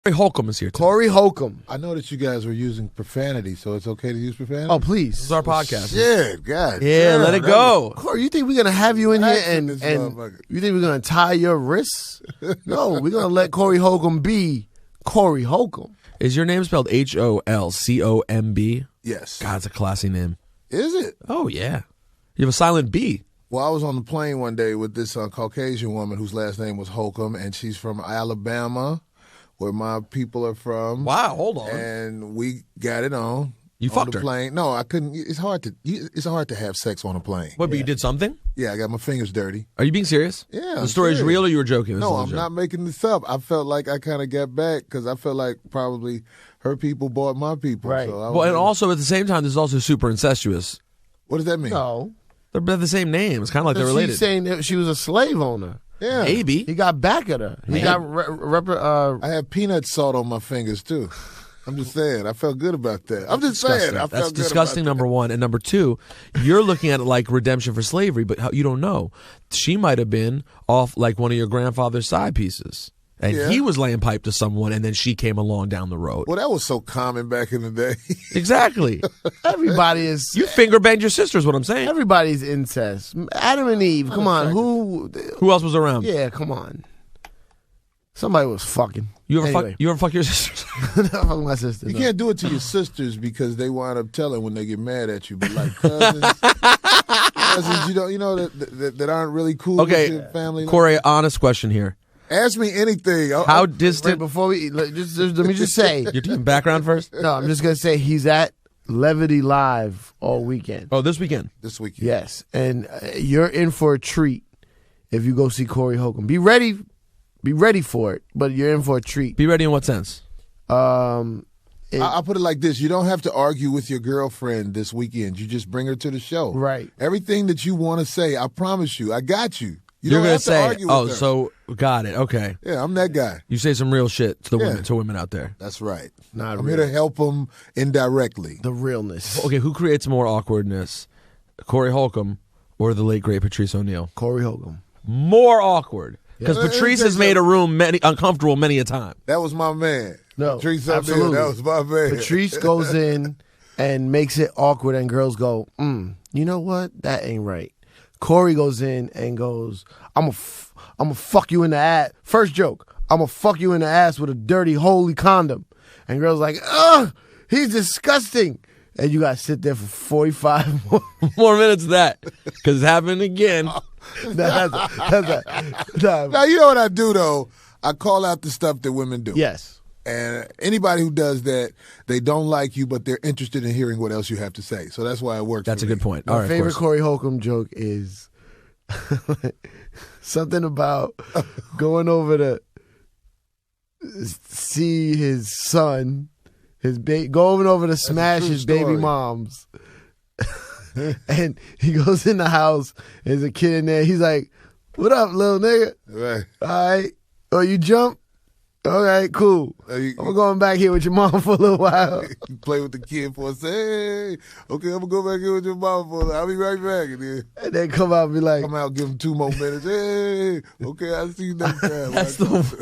Corey Holcomb is here. Corey Holcomb. I know that you guys were using profanity, so it's okay to use profanity? Oh, please. This is our podcast. Shit, God. Yeah, let it go. Corey, you think we're going to have you in here Action and this you motherfucker. think we're going to tie your wrists? No, we're going to let Corey Holcomb be Corey Holcomb. Is your name spelled Holcomb? Yes. God, it's a classy name. Is it? Oh, yeah. You have a silent B. Well, I was on the plane one day with this Caucasian woman whose last name was Holcomb, and she's from Alabama, where my people are from. Wow, hold on. And we got it on. You on fucked the her. plane. No, I couldn't. It's hard to have sex on a plane. What, but you did something? Yeah, I got my fingers dirty. Are you being serious? Yeah, The I'm story is serious. real or you were joking? This No, is a I'm joke. not making this up. I felt like I kind of got back because I felt like probably her people bought my people. Right. So I Well, and was- also at the same time, this is also super incestuous. what does that mean? No. They're the same name. It's kind of like they're related. She's saying that she was a slave owner. Yeah. Maybe. He got back at her. He got I have peanut salt on my fingers too. I'm just saying. I felt good about that. I'm just saying. I felt That's good disgusting, about number one. And number two, you're looking at it like redemption for slavery, but you don't know. She might have been off like one of your grandfather's side pieces. And Yeah. he was laying pipe to someone, and then she came along down the road. Well, that was so common back in the day. Exactly. everybody is You finger banged your sister is what I'm saying. everybody's incest. Adam and Eve. Come on, who? Who else was around? Yeah, come on. Somebody was fucking. You ever Anyway. fuck your sisters? Fuck my sister. You no. can't do it to your sisters because they wind up telling when they get mad at you. But like cousins, you know that aren't really cool Okay, with your family. Corey, honest question here. Ask me anything. How Wait, distant? before we let me just say. You're doing background first? No, I'm just gonna say he's at Levity Live all weekend. Oh, this weekend. This weekend. Yes, and you're in for a treat if you go see Corey Holcomb. Be ready for it, but you're in for a treat. Be ready in what sense? I'll put it like this: you don't have to argue with your girlfriend this weekend. You just bring her to the show. Right. Everything that you want to say, I promise you, I got you. You You're don't gonna have to say, argue with "Oh, her. so got it, okay." Yeah, I'm that guy. You say some real shit to the Yeah. women out there. That's right. Not I'm real. here to help them indirectly. The realness. Okay, who creates more awkwardness, Corey Holcomb or the late great Patrice O'Neal? Corey Holcomb. More awkward because Yeah. Patrice has made a room uncomfortable many a time. That was my man. No, Patrice O'Neal, absolutely. that was my man. Patrice goes in and makes it awkward, and girls go, you know what? That ain't right. Corey goes in and goes, I'm gonna fuck you in the ass. First joke, I'm gonna fuck you in the ass with a dirty, holy condom. And girls like, ugh, he's disgusting. And you gotta sit there for 45 more. More minutes of that because it's happening again. Nah, Now, you know what I do, though? I call out the stuff that women do. yes. And anybody who does that, they don't like you, but they're interested in hearing what else you have to say. So that's why it works. That's for a me. good point. My All right, of favorite course. Corey Holcomb joke is something about going over to see his son, going over to smash true his baby story. moms. And he goes in the house, there's a kid in there. He's like, "What up, little nigga? Right. All right. Oh, you jump? All right, cool. You I'm going back here with your mom for a little while." play with the kid for a second. Hey, okay, I'm going to go back here with your mom for a little. I'll be right back. And then And then come out and be like, come out, give him 2 more minutes. Hey, okay, I'll see you next time. That's the worst.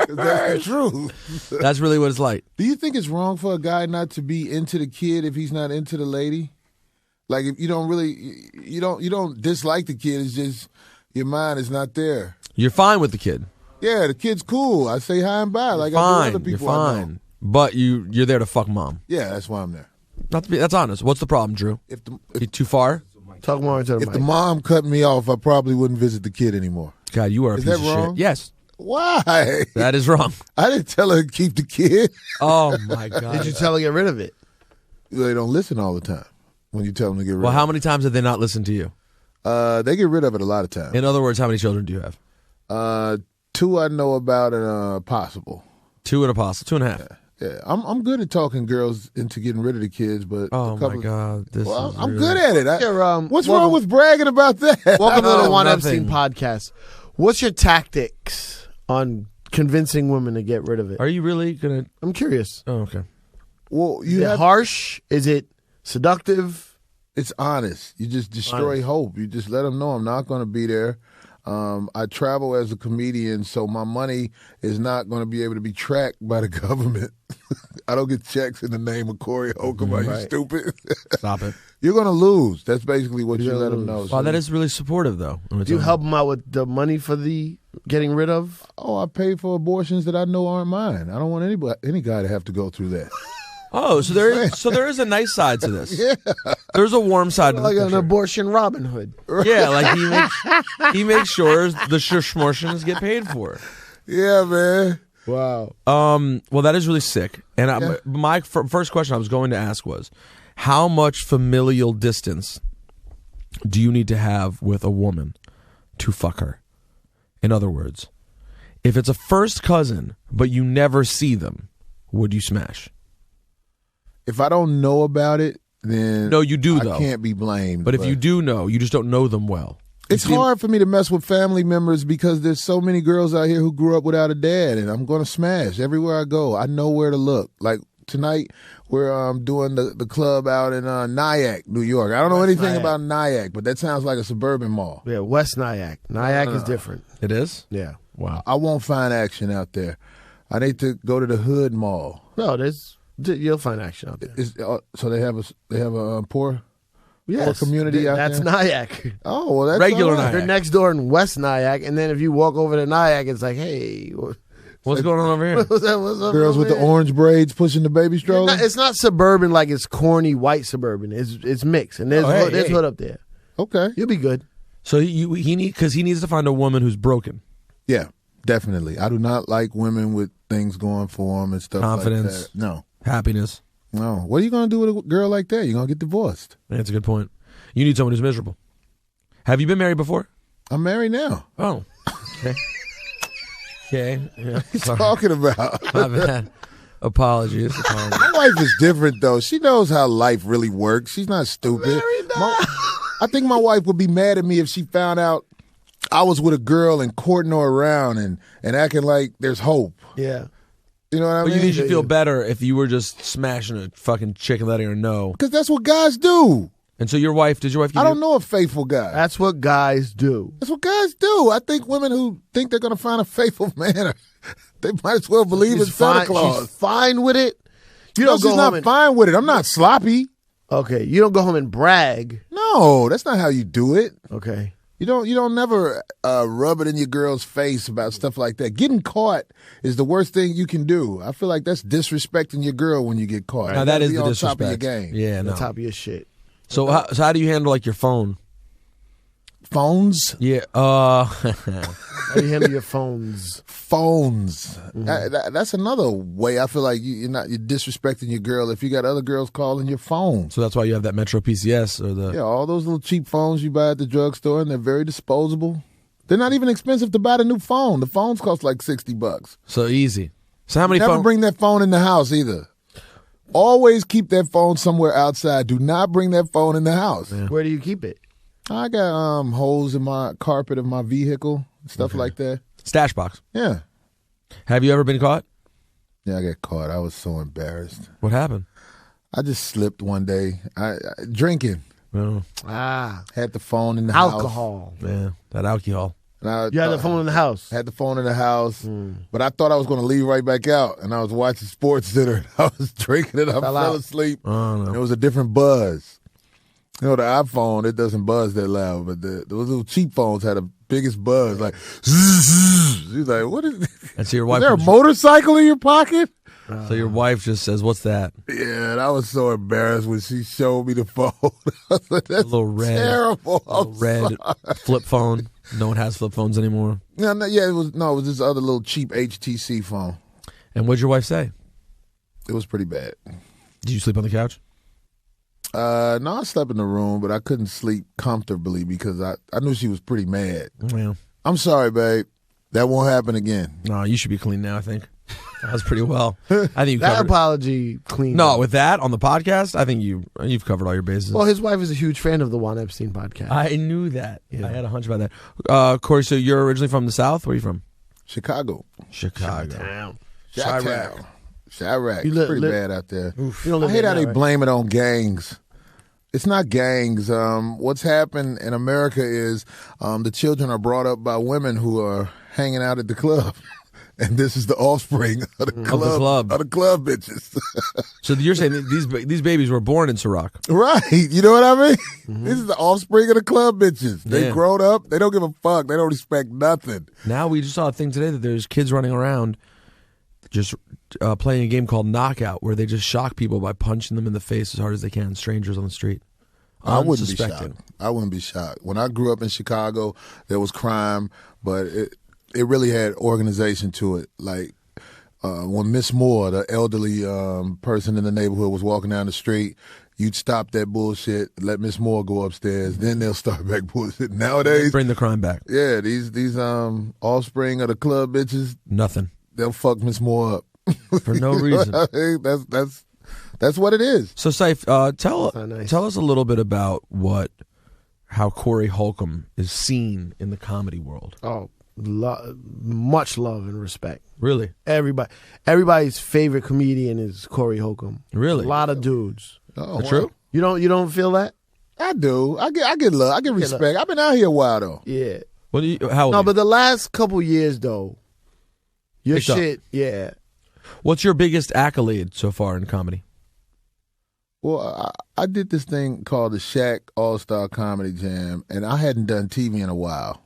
That's the truth. That's really what it's like. Do you think it's wrong for a guy not to be into the kid if he's not into the lady? Like if you don't really, you don't dislike the kid. It's just your mind is not there. You're fine with the kid. Yeah, the kid's cool. I say hi and bye. Like I do Fine. other You're people I know. fine. But you're there to fuck mom. Yeah, that's why I'm there. That's honest. What's the problem, Drew? If the You too far? talk more into the if mic. the mom cut me off, I probably wouldn't visit the kid anymore. God, you are a Is piece that of wrong? shit. Yes, Why? that is wrong. I didn't tell her to keep the kid. Oh my God. Did you tell her to get rid of it? They don't listen all the time when you tell them to get rid Well, of how many times have they not listened to you? it. They get rid of it a lot of times. In other words, how many children do you have? 2 I know about and possible. 2 and a possible, 2.5. Yeah, I'm good at talking girls into getting rid of the kids, but Oh a couple my God, this Well, is I'm really- good at it. What's What's wrong with bragging about that? Welcome to the No, Juan nothing. Epstein podcast. What's your tactics on convincing women to get rid of it? Are you really gonna? I'm curious. Oh, okay. Well, Is it harsh? Is it seductive? It's honest. You just destroy hope. You just let them know I'm not going to be there. I travel as a comedian, so my money is not going to be able to be tracked by the government. I don't get checks in the name of Corey Holcomb. Are you stupid? Stop it. You're going to lose. That's basically what you let them know. Wow, that is really supportive, though. Do you help him out with the money for the getting rid of? Oh, I pay for abortions that I know aren't mine. I don't want any guy to have to go through that. Oh, so there is a nice side to this. Yeah. There's a warm side to Like this an abortion Robin Hood. Yeah, like he makes sure the shmortions get paid for. Yeah, man. Wow. Well, that is really sick. And my first question I was going to ask was, how much familial distance do you need to have with a woman to fuck her? In other words, if it's a first cousin, but you never see them, would you smash? If I don't know about it, then No, you do, though. I can't be blamed. But if you do know, you just don't know them well. It's hard for me to mess with family members because there's so many girls out here who grew up without a dad, and I'm going to smash everywhere I go. I know where to look. Like tonight, we're doing the club out in Nyack, New York. I don't know anything about Nyack, but that sounds like a suburban mall. Yeah, West Nyack. Nyack is different. It is? Yeah. Wow. I won't find action out there. I need to go to the Hood Mall. No, you'll find action out there. So they have a poor. Yes, community out that's there? Nyack. Oh, well, that's Regular all right. Nyack. They're next door in West Nyack, and then if you walk over to Nyack, it's like, hey, What's going on over here? what's up Girls over with the here? orange braids pushing the baby stroller. It's not suburban like it's corny white suburban. It's mixed, and there's hey. hood up there. Okay. You'll be good. So he needs to find a woman who's broken. Yeah, definitely. I do not like women with things going for them and stuff Confidence. like that. No. Happiness. No. What are you going to do with a girl like that? You're going to get divorced. That's a good point. You need someone who's miserable. Have you been married before? I'm married now. Oh. Okay. Okay. Yeah. What are you talking about? My bad. Apologies. My wife is different, though. She knows how life really works. She's not stupid. I think my wife would be mad at me if she found out I was with a girl and courting her around and acting like there's hope. Yeah. You know what I But mean? you think she'd feel better if you were just smashing a fucking chick and letting her know. Because that's what guys do. And so did your wife give I don't know a faithful guy. That's what guys do. That's what guys do. I think women who think they're going to find a faithful man, they might as well believe in Santa Claus. She's fine with it. You No, don't go she's home not fine with it. I'm not sloppy. Okay, you don't go home and brag. No, that's not how you do it. Okay. You don't never rub it in your girl's face about stuff like that. Getting caught is the worst thing you can do. I feel like that's disrespecting your girl when you get caught. Now You that gotta is be the on disrespect. top of your game. Yeah, no. On top of your shit. So how do you handle like your phone? Phones? Yeah. How do you handle your phones? Phones. That's another way I feel like you're disrespecting your girl if you got other girls calling your phone. So that's why you have that Metro PCS or the. Yeah, all those little cheap phones you buy at the drugstore, and they're very disposable. They're not even expensive to buy the new phone. The phones cost like $60. So easy. So how many Never phones? bring that phone in the house either. Always keep that phone somewhere outside. Do not bring that phone in the house. Yeah. Where do you keep it? I got holes in my carpet of my vehicle, stuff like that. Stash box. Yeah. Have you ever been caught? Yeah, I got caught. I was so embarrassed. What happened? I just slipped one day. I drinking. Oh, Had the phone in the house. Alcohol. yeah, that alcohol. And I You had the phone in the house. Had the phone in the house, but I thought I was going to leave right back out. And I was watching Sports Center. I was drinking it. I fell out. asleep. Oh, no. It was a different buzz. You know, the iPhone, it doesn't buzz that loud, but those little cheap phones had the biggest buzz. Like, she's like, what is this? And so your Is wife. there a motorcycle in your pocket? So your wife just says, "What's that?" Yeah, and I was so embarrassed when she showed me the phone. I was like, that's A little red, terrible. little red flip phone. No one has flip phones anymore. No, it was this other little cheap HTC phone. And what'd your wife say? It was pretty bad. Did you sleep on the couch? No, I slept in the room, but I couldn't sleep comfortably because I knew she was pretty mad. Well, I'm sorry, babe. That won't happen again. no, you should be clean now. I think that was pretty well. I think you That covered. apology clean. No, with that on the podcast, I think you've covered all your bases. Well, his wife is a huge fan of the Juan Epstein podcast. I knew that. Yeah. I had a hunch about that. Corey, so you're originally from the South? Where are you from? Chicago. Chicago. Chirac. Chirac. You It's pretty bad out there. You don't I live hate there how now, they right? blame it on gangs. It's not gangs. What's happened in America is the children are brought up by women who are hanging out at the club. And this is the offspring of the club bitches. So you're saying that these babies were born in Ciroc. Right. You know what I mean? This is the offspring of the club bitches. They grown up. They don't give a fuck. They don't respect nothing. Now we just saw a thing today that there's kids running around just playing a game called Knockout where they just shock people by punching them in the face as hard as they can, strangers on the street. I wouldn't be shocked. I wouldn't be shocked. When I grew up in Chicago, there was crime, but it really had organization to it. Like when Miss Moore, the elderly person in the neighborhood, was walking down the street, you'd stop that bullshit, let Miss Moore go upstairs, then they'll start back bullshit. Nowadays, bring the crime back. Yeah, these offspring of the club bitches, nothing. They'll fuck Miss Moore up for no reason. That's what it is. So, Saif, tell us a little bit about how Corey Holcomb is seen in the comedy world. Oh, much love and respect. Really? Everybody's favorite comedian is Corey Holcomb. Really? A lot of dudes. Oh, true? You don't feel that? I do. I get love. I get respect. I've been out here a while though. Yeah. How old No, are you? but the last couple years though, your Picked up. shit, yeah. What's your biggest accolade so far in comedy? Well, I did this thing called the Shaq All-Star Comedy Jam, and I hadn't done TV in a while.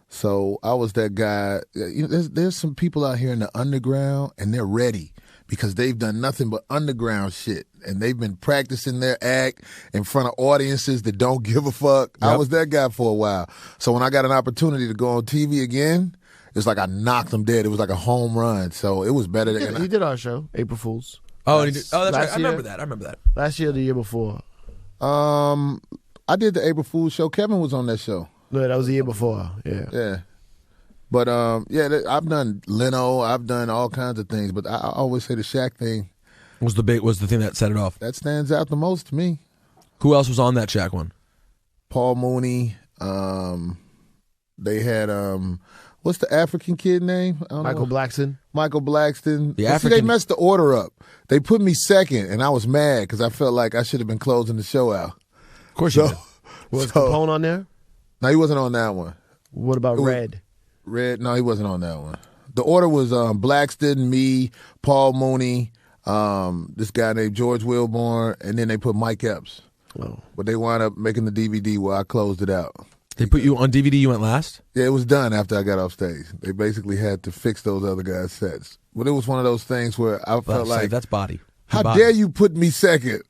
So I was that guy. You know, there's some people out here in the underground, and they're ready because they've done nothing but underground shit, and they've been practicing their act in front of audiences that don't give a fuck. Yep. I was that guy for a while. So when I got an opportunity to go on TV again, it's like I knocked them dead. It was like a home run. So it was better than he did our show, April Fools. Oh, that's right. I remember that. Last year or the year before? I did the April Fool's show. Kevin was on that show. No, that was the year before. Yeah. Yeah. But I've done Leno. I've done all kinds of things. But I always say the Shaq thing was the thing that set it off. That stands out the most to me. Who else was on that Shaq one? Paul Mooney. They had what's the African kid name? Michael Blackson. Michael Blackson. They messed the order up. They put me second, and I was mad because I felt like I should have been closing the show out. Of course you did. Was Capone on there? No, he wasn't on that one. What about Red? Red? No, he wasn't on that one. The order was Blackston, me, Paul Mooney, this guy named George Wilborn, and then they put Mike Epps. Oh. But they wound up making the DVD where I closed it out. They put you on DVD, you went last? Yeah, it was done after I got off stage. They basically had to fix those other guys' sets. But it was one of those things where I felt like, that's body. How dare you put me second?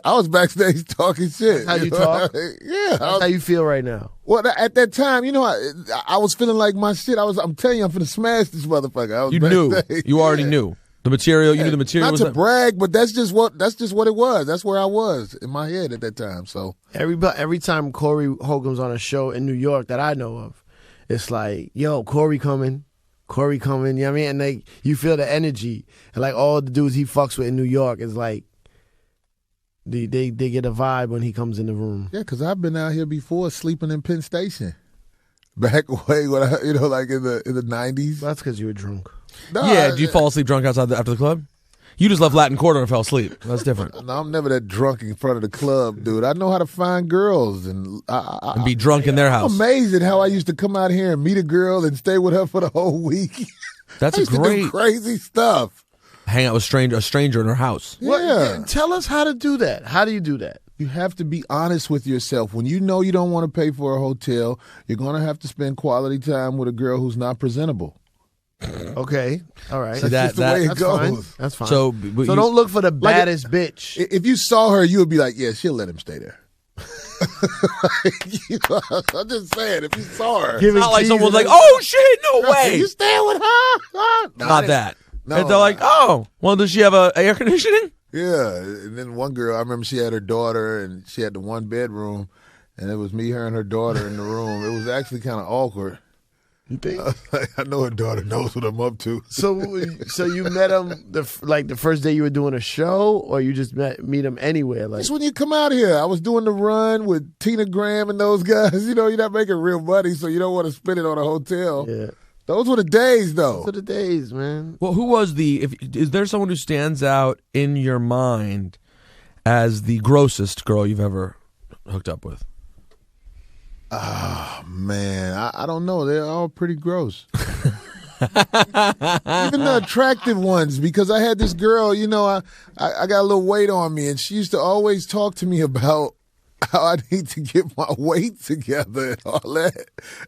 I was backstage talking shit. That's how you talk? Yeah. That's how you feel right now? Well, at that time, I was feeling like my shit. I'm telling you, I'm finna smash this motherfucker. You knew. You already knew. The material, you knew the material was... Not to brag, but that's just what it was. That's where I was in my head at that time. So every time Corey Holcomb's on a show in New York that I know of, it's like, yo, Corey coming, you know what I mean? And you feel the energy. And like all the dudes he fucks with in New york is like, they get a vibe when he comes in the room. Yeah, because I've been out here before sleeping in Penn Station. Back away when like in the 90s. That's because you were drunk. No, yeah, do you fall asleep drunk outside after the club? You just left Latin Quarter and fell asleep. That's different. No, I'm never that drunk in front of the club, dude. I know how to find girls and be drunk in their house. I'm amazed at how I used to come out here and meet a girl and stay with her for the whole week. That's I used to do crazy stuff. Hang out with a stranger in her house. Yeah. Tell us how to do that. How do you do that? You have to be honest with yourself. When you know you don't want to pay for a hotel, you're going to have to spend quality time with a girl who's not presentable. Okay, all right. That's just the way it goes. Fine. That's fine. So don't look for the baddest bitch. If you saw her, you would be like, yeah, she'll let him stay there. I'm just saying, if you saw her. It's not like someone's like, oh shit, no way. You staying with her? Not that. No, they're like, oh, well, does she have air conditioning? Yeah, and then one girl, I remember she had her daughter, and she had the one bedroom, and it was me, her, and her daughter in the room. It was actually kind of awkward. You think? I know her daughter knows what I'm up to. So you met him the first day you were doing a show, or you just meet him anywhere? Like, just when you come out here, I was doing the run with Tina Graham and those guys. You're not making real money, so you don't want to spend it on a hotel. Yeah. Those were the days, though. Those were the days, man. Well, who was is there someone who stands out in your mind as the grossest girl you've ever hooked up with? Man, I don't know. They're all pretty gross. Even the attractive ones, because I had this girl, I got a little weight on me, and she used to always talk to me about how I need to get my weight together and all that.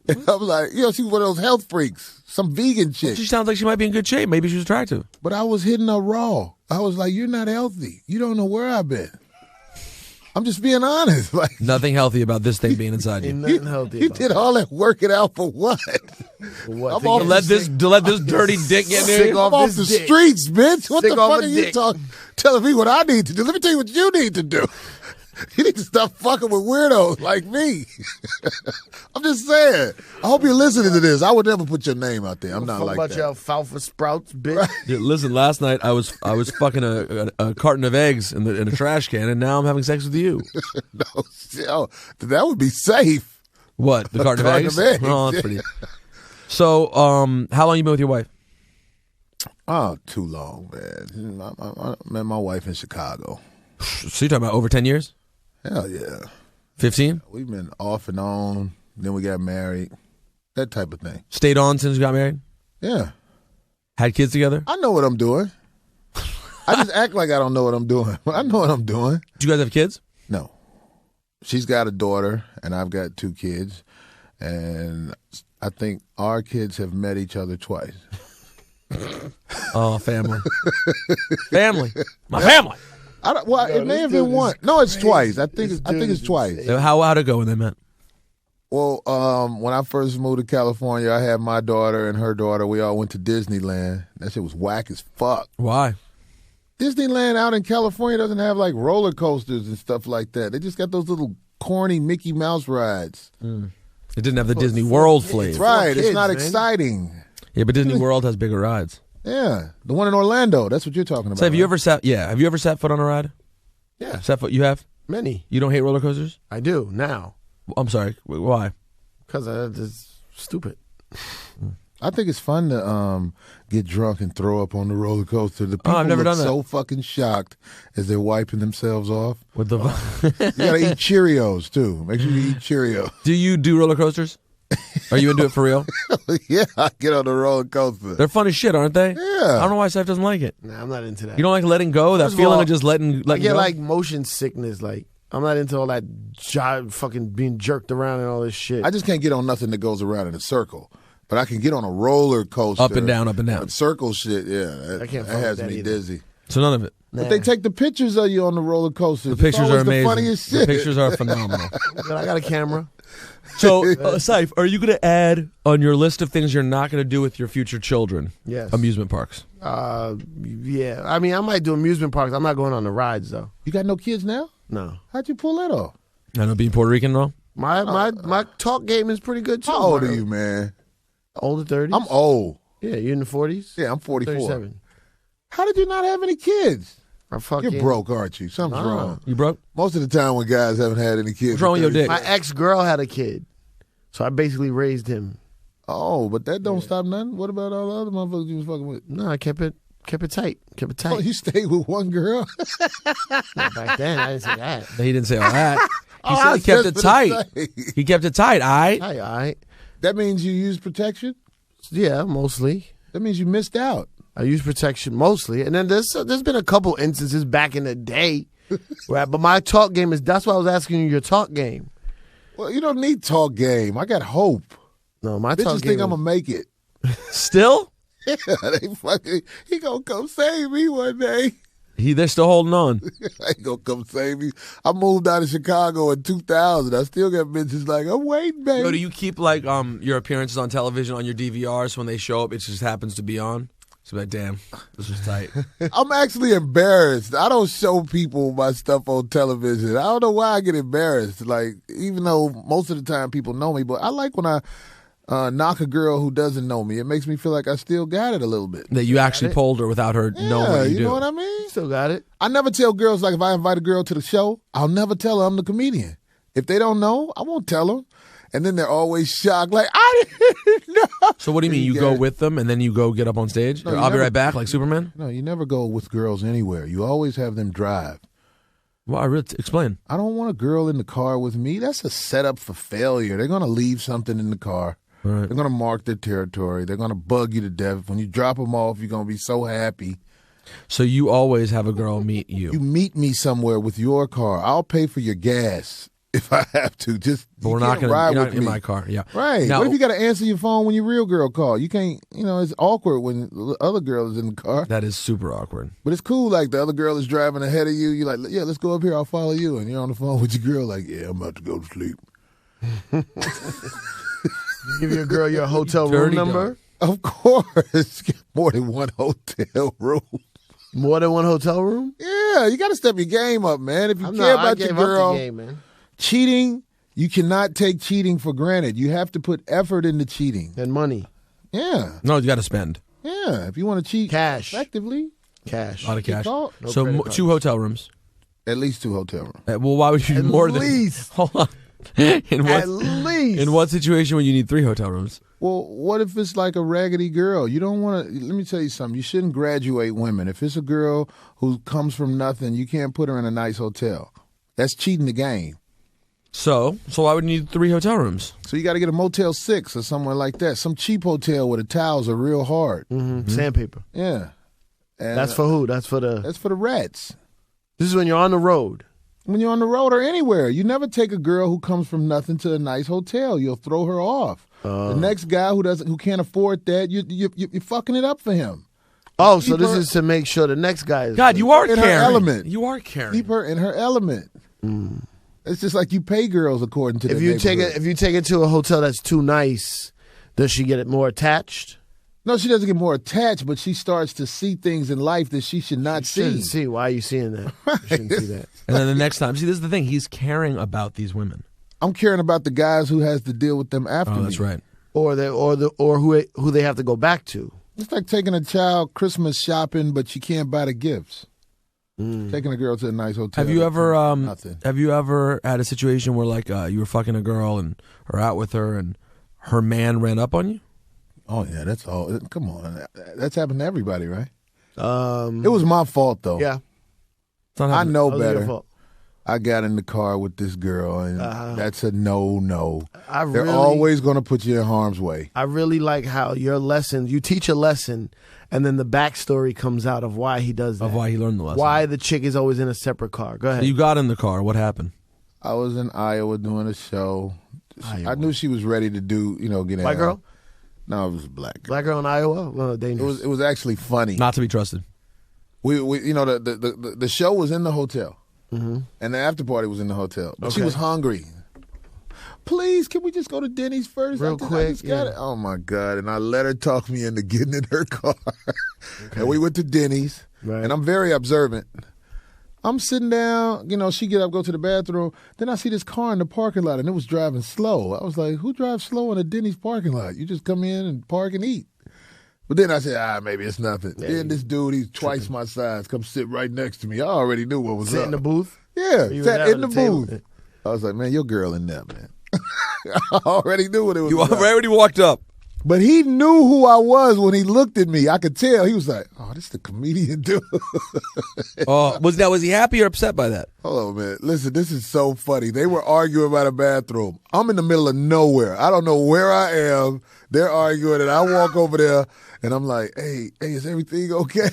And I'm like, she's one of those health freaks, some vegan chick. She sounds like she might be in good shape. Maybe she was attractive. But I was hitting her raw. I was like, you're not healthy. You don't know where I've been. I'm just being honest. Like, Nothing healthy about this thing being inside you. Ain't nothing healthy. you about did all that working out for what? what? I'm off To let this dirty dick get Sick in off I'm off this the dick. streets, bitch. What Sick the off fuck a are you dick. telling me what I need to do? Let me tell you what you need to do. You need to stop fucking with weirdos like me. I'm just saying. I hope you're listening to this. I would never put your name out there. I'm not like about that. your alfalfa sprouts, bitch. Dude, listen, last night I was fucking a carton of eggs in a trash can, and now I'm having sex with you. No, shit. That would be safe. What? The carton of carton eggs? of eggs, Oh, that's yeah. pretty. So, how long you been with your wife? Oh, too long, man. I met my wife in Chicago. So you're talking about over 10 years? Hell yeah. 15? We've been off and on. Then we got married. That type of thing. Stayed on since you got married? Yeah. Had kids together? I know what I'm doing. I just act like I don't know what I'm doing. I know what I'm doing. Do you guys have kids? No. She's got a daughter, and I've got 2 kids. And I think our kids have met each other twice. Oh, family. Family. My family. It may have been one. No, it's twice. I think it's twice. How'd it go when they met? Well, when I first moved to California, I had my daughter and her daughter. We all went to Disneyland. That shit was whack as fuck. Why? Disneyland out in California doesn't have like roller coasters and stuff like that. They just got those little corny Mickey Mouse rides. It didn't have the Disney World flavor. Right, kids, it's not man. exciting. Yeah, but Disney World has bigger rides. Yeah, the one in Orlando. That's what you're talking about. So have you right? ever sat? Yeah, have you ever sat foot on a ride? Yeah, Sat foot? You have? many. You don't hate roller coasters? I do now I'm sorry. Why? because it's stupid. I think it's fun to get drunk and throw up on the roller coaster. The people I've never look done that. so fucking shocked as they're wiping themselves off. With the You gotta eat Cheerios too. Make sure you eat Cheerios. do you do roller coasters? Are you into it for real? Yeah, I get on the roller coaster. They're fun as shit, aren't they? Yeah. I don't know why Seth doesn't like it. Nah, I'm not into that. You don't like letting go? That First of feeling all, of just letting I get go? like motion sickness. Like I'm not into all that fucking being jerked around and all this shit. I just can't get on nothing that goes around in a circle. But I can get on a roller coaster. Up and down, up and down. But circle shit, yeah. I can't That fuck has with that me either. dizzy. So none of it. But they take the pictures of you on the roller coaster. The pictures are amazing. The funniest The shit. pictures are phenomenal. But I got a camera. So, Saif, are you going to add on your list of things you're not going to do with your future children? Yes. Amusement parks. Yeah. I mean, I might do amusement parks. I'm not going on the rides though. You got no kids now? No. How'd you pull that off? I know being Puerto Rican and all. My talk game is pretty good too. How old are you, man? Older 30s. I'm old. Yeah, you in the 40s? Yeah, I'm 44. 37. How did you not have any kids? I fucking. You're broke, aren't you? Something's Nah. wrong. You broke? Most of the time when guys haven't had any kids. What's wrong with your dick? My ex-girl had a kid, so I basically raised him. Oh, but that don't stop nothing. What about all the other motherfuckers you was fucking with? No, I kept it tight. Kept it Oh, tight. you stayed with one girl? Back then, I didn't say that. He didn't say all that. He Oh, said I he kept was it just gonna tight. say. He kept it tight, all right? All right. That means you used protection? Yeah, mostly. That means you missed out. I use protection mostly, and then there's been a couple instances back in the day, right? But my talk game that's why I was asking you your talk game. Well, you don't need talk game. I got hope. No, my talk Bitches game. think I'm going to make it. Still? Yeah, he going to come save me one day. They're still holding on. I ain't going to come save me. I moved out of Chicago in 2000. I still got bitches like, I'm waiting, baby. So do you keep like your appearances on television on your DVRs when they show up? It just happens to be on. So like, damn, this was tight. I'm actually embarrassed. I don't show people my stuff on television. I don't know why I get embarrassed. Like, even though most of the time people know me, but I like when I knock a girl who doesn't know me. It makes me feel like I still got it a little bit. That you actually pulled her without her knowing Yeah, what you do. know what I mean? Still got it. I never tell girls, like, if I invite a girl to the show, I'll never tell her I'm the comedian. If they don't know, I won't tell them. And then they're always shocked, like, I didn't know. So what do you mean? You get go it. with them and then you go get up on stage? No, Or you I'll be never- right back, like Superman? No, you never go with girls anywhere. You always have them drive. Well, I really explain. I don't want a girl in the car with me. That's a setup for failure. They're going to leave something in the car. Right. They're going to mark their territory. They're going to bug you to death. When you drop them off, you're going to be so happy. So you always have a girl meet you. You meet me somewhere with your car. I'll pay for your gas if I have to. Just But we're you not can't going to ride you're with not in me. my car. Yeah. Right. Now, What if you got to answer your phone when your real girl call? You can't, it's awkward when the other girl is in the car. that is super awkward. But it's cool, like the other girl is driving ahead of you. You're like, yeah, let's go up here. I'll follow you. And you're on the phone with your girl like, yeah, I'm about to go to sleep. Give your girl your hotel room Dirty number. Of course. More than one hotel room. More than one hotel room. Yeah, you got to step your game up, man. If you I care I about your gave up girl, the game, man. cheating, you cannot take cheating for granted. You have to put effort into cheating. And money, Yeah. No, you got to spend Yeah. If you want to cheat Cash. effectively, cash. a lot of cash. call- No So credit 2 cards. hotel rooms. at least 2 hotel rooms. Well, why would you need At more least. than? Hold on. In what? At least. In what situation would you need 3 hotel rooms? Well, what if it's like a raggedy girl? You don't want to. Let me tell you something. You shouldn't graduate women. If it's a girl who comes from nothing, you can't put her in a nice hotel. That's cheating the game. So why would you need 3 hotel rooms? So you got to get a Motel 6 or somewhere like that. Some cheap hotel where the towels are real hard. Sandpaper. Yeah. And That's for who? That's for the. that's for the rats. This is when you're on the road. When you're on the road or anywhere, you never take a girl who comes from nothing to a nice hotel. You'll throw her off. The next guy who can't afford that, you're fucking it up for him. Oh, so Keep this her- is to make sure the next guy is. God, you are In her caring. element. You are caring. Keep her in her element. It's just like you pay girls according to If their you take neighborhood. it, if you take it to a hotel that's too nice, does she get it more attached? No, she doesn't get more attached, but she starts to see things in life that she should not see. Shouldn't see. Why are you seeing that? You shouldn't see that. And then the next time, see, this is the thing. He's caring about these women. I'm caring about the guys who has to deal with them after Oh, me. that's right. Or who they have to go back to. It's like taking a child Christmas shopping, but you can't buy the gifts. Taking a girl to a nice hotel. Have you ever nothing? have you ever had a situation where like you were fucking a girl or out with her and her man ran up on you? Oh yeah, that's all. Come on, that's happened to everybody, right? Um, It was my fault though. yeah. It's not I happening. know That was your better. fault. I got in the car with this girl, and that's a no. They're really- always going to put you in harm's way. I really like how your lesson, you teach a lesson, and then the backstory comes out of why he does that. Of why he learned the lesson. Why the chick is always in a separate car. Go ahead. You got in the car. What happened? I was in Iowa doing a show. I knew she was ready to get White out. girl? No, it was a black girl. Black girl in Iowa? Well, dangerous. It was actually funny. Not to be trusted. We the show was in the hotel, and the after party was in the hotel. But she Okay. was hungry. Please, can we just go to Denny's first? Real I quick, just got yeah. it. Oh my God! And I let her talk me into getting in her car, and we went to Denny's. Right. And I'm very observant. I'm sitting down, she get up, go to the bathroom. Then I see this car in the parking lot, and it was driving slow. I was like, who drives slow in a Denny's parking lot? You just come in and park and eat. But then I said, maybe it's nothing. Then this dude, he's twice my size, come sit right next to me. I already knew what was Sit up. in the booth? Yeah, You sat was in the at the table? booth. I was like, man, your girl in there, man. I already knew what it was You about. already walked up. But he knew who I was when he looked at me. I could tell. He was like, oh, this is the comedian dude. Oh, was he happy or upset by that? Hold on, man. Listen, this is so funny. They were arguing about a bathroom. I'm in the middle of nowhere. I don't know where I am. They're arguing, and I walk over there, and I'm like, hey, is everything okay?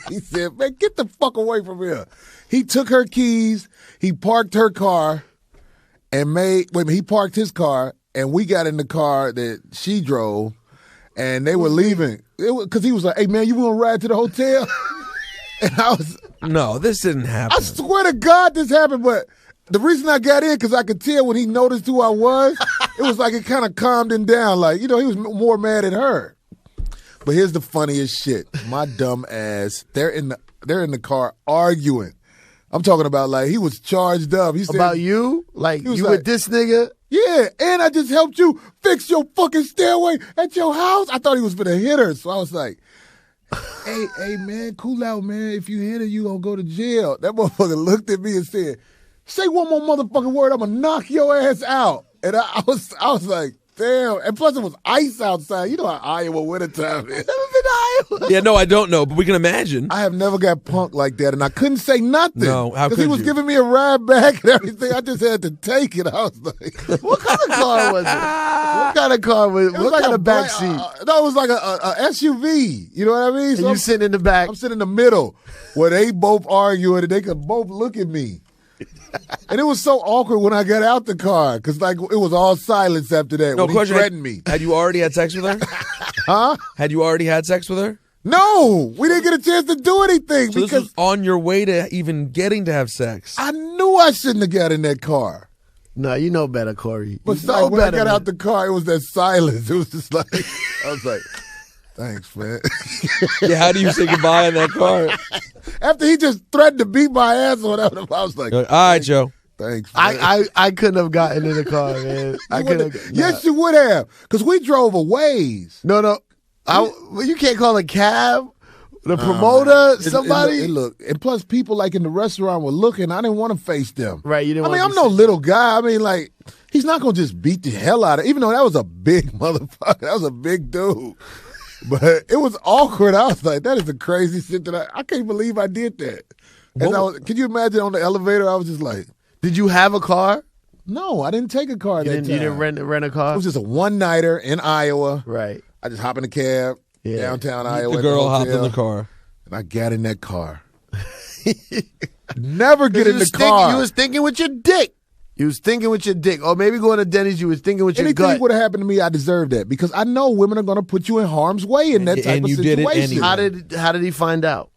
He said, man, get the fuck away from here. He took her keys. He parked her car and he parked his car, and we got in the car that she drove, and they were leaving. Because he was like, hey, man, you want to ride to the hotel? And I was... No, this didn't happen. I swear to God this happened, but the reason I got in, because I could tell when he noticed who I was, it was like it kind of calmed him down. Like, he was more mad at her. But here's the funniest shit. My dumb ass, they're in the car arguing. I'm talking about like he was charged up. He said, About you? Like, He was you like- with this nigga? yeah, and I just helped you fix your fucking stairway at your house. I thought he was gonna hit her, so I was like, hey, man, cool out, man. If you hit her, you gonna go to jail. That motherfucker looked at me and said, say one more motherfucking word, I'm gonna knock your ass out. And I was like, Damn. And plus it was ice outside. You know how Iowa wintertime is. Never been to Iowa. Yeah, no, I don't know, but we can imagine. I have never got punked like that, and I couldn't say nothing. No, how Because he could was you? giving me a ride back and everything. I just had to take it. I was like, What kind of car was it? What kind of car was it? it was What kind a of back black- seat? no, it was like a SUV. You know what I mean? And So you I'm, sitting in the back. I'm sitting in the middle where they both arguing and they could both look at me. And it was so awkward when I got out the car because like it was all silence after that. No, when he question. threatened me. Had you already had sex with her? Huh? Had you already had sex with her? No, we didn't get a chance to do anything So this because was on your way to even getting to have sex. I knew I shouldn't have got in that car. No, you know better, Corey. But You know like, when I better, got man. out the car, it was that silence. It was just like, I was like, thanks, man. Yeah, how do you say goodbye in that car? After he just threatened to beat my ass or whatever, I was like, You're like, all right, Joe. thanks, man. I couldn't have gotten in the car, man. I You couldn't would've- have. Yes, you would have. Because we drove a ways. No. Well, you can't call a cab. The promoter, somebody. It look, and plus people like in the restaurant were looking. I didn't want to face them. Right, you didn't I mean, wanna I'm be no little guy. I mean, like, he's not going to just beat the hell out of even though that was a big motherfucker. That was a big dude. But it was awkward. I was like, that is the crazy shit that I can't believe I did that. And can you imagine on the elevator? I was just like, Did you have a car? no, I didn't take a car You that didn't, time. you didn't rent a It car? was just a one-nighter in Iowa. Right. I just hop in the cab, Yeah. downtown Iowa. The at girl hopped in hotel, the car. And I got in that car. Never get in the was car. You was thinking with your dick. You was thinking with your dick. Or maybe going to Denny's, you was thinking with your Anything gut. would have happened to me, I deserve that because I know women are going to put you in harm's way in that type And of you did situation. it anyway. How did he find out?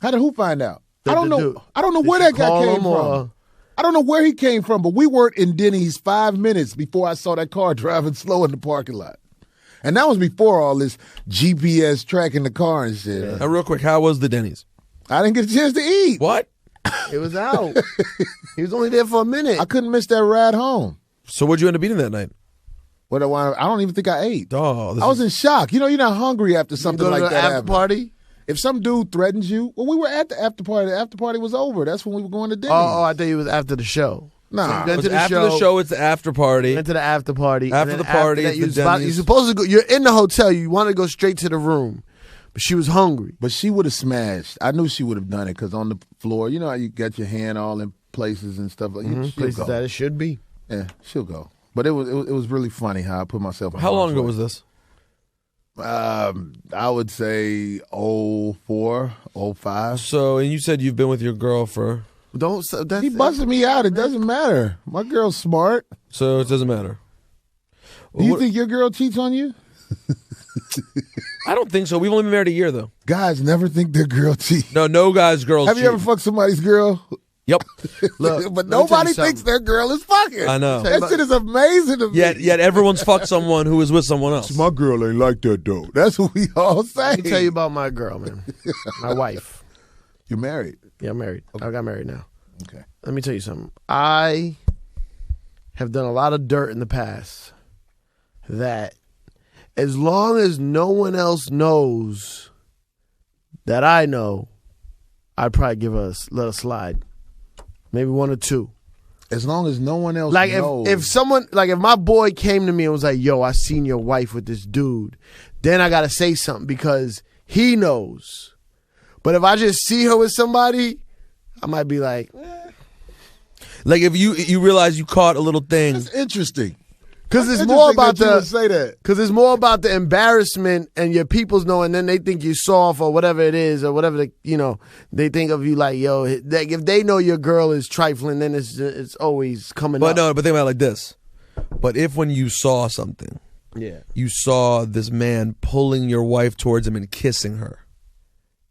How did who find out? I don't the know. dude. I don't know Did where you that guy call came him, from. or- I don't know where he came from, but we weren't in Denny's 5 minutes before I saw that car driving slow in the parking lot. And that was before all this GPS tracking the car and shit. Now, real quick, how was the Denny's? I didn't get a chance to eat. What? It was out. He was only there for a minute. I couldn't miss that ride home. So what'd you end up eating that night? What I don't even think I ate. Oh, I was in shock. You know, you're not hungry after You something go to like the that after happens. party? If some dude threatens you, well, we were at the after party. The after party was over. That's when we were going to Denny's. Oh, I thought it was after the show. Nah. So you It went was to the after show. the show, it's the after party. Went to the after party. After and then the party, that, it's you the was about- Denny's. you're supposed to go. You're in the hotel. You want to go straight to the room, but she was hungry. But she would have smashed. I knew she would have done it because on the floor, you know how you got your hand all in places and stuff like that. She'll Places go. that it should be. Yeah, she'll go. But it was really funny how I put myself. in How long harm's ago way. was this? I would say 04, 05. So, and you said you've been with your girl for, Don't. That's, He busted me out. It doesn't matter. My girl's smart. so it doesn't matter. Do you What- think your girl cheats on you? I don't think so. We've only been married a year, though. Guys never think their girl cheats. No guys, girls. Have you ever cheat. fucked somebody's girl? Yep. Look, But let me tell nobody you thinks something. their girl is fucking. I know. That shit is amazing to me. Yet everyone's fucked someone who is with someone else. My girl ain't like that though. That's what we all say. Let me tell you about my girl, man. My wife. You're married. Yeah, I'm married. I got married now. Okay. Let me tell you something. I have done a lot of dirt in the past that as long as no one else knows that I know, I'd probably let her slide. Maybe one or two. As long as no one else Like knows. if someone, like if my boy came to me and was like, yo, I seen your wife with this dude, then I gotta say something because he knows. But if I just see her with somebody, I might be like, Like if you realize you caught a little thing. That's interesting. because it's Interesting more about that you would the, say that. because it's more about the embarrassment and your people's know, and then they think you soft or whatever it is, or whatever they think of you like, yo, like if they know your girl is trifling, then it's always coming But up. no, but think about it like this. But if when you saw something, Yeah. you saw this man pulling your wife towards him and kissing her,